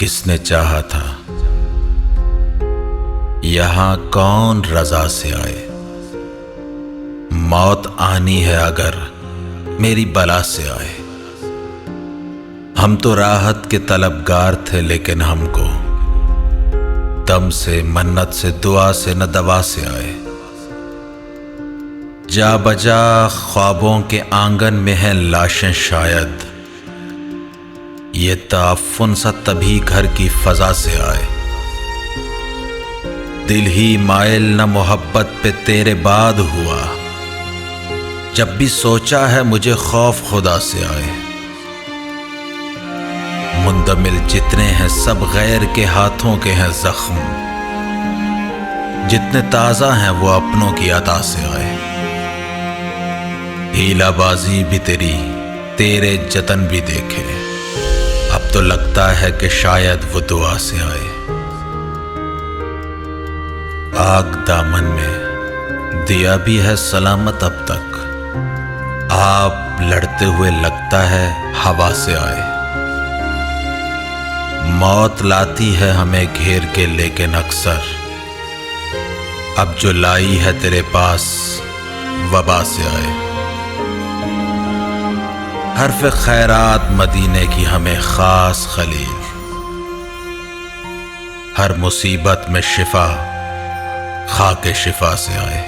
किसने चाहा था यहां कौन रजा से आए। मौत आनी है अगर मेरी बला से आए। हम तो राहत के तलबगार थे लेकिन हमको दम से, मन्नत से, दुआ से न दवा से आए। जा बजा ख्वाबों के आंगन में हैं लाशें शायद, ये ताफुन सा तभी घर की फजा से आए। दिल ही मायल न मोहब्बत पे तेरे बाद हुआ, जब भी सोचा है मुझे खौफ खुदा से आए। मुंदमिल जितने हैं सब गैर के हाथों के हैं जख्म, जितने ताजा हैं वो अपनों की अता से आए। हीलाबाजी भी तेरे जतन भी देखे, अब तो लगता है कि शायद वो दुआ से आए। आग दामन में दिया भी है सलामत अब तक, आप लड़ते हुए लगता है हवा से आए। मौत लाती है हमें घेर के लेकिन अक्सर अब जो लाई है तेरे पास वबा से आए। हर्फ खैरात मदीने की हमें खास खलील, हर मुसीबत में शिफा खाके शिफा से आए।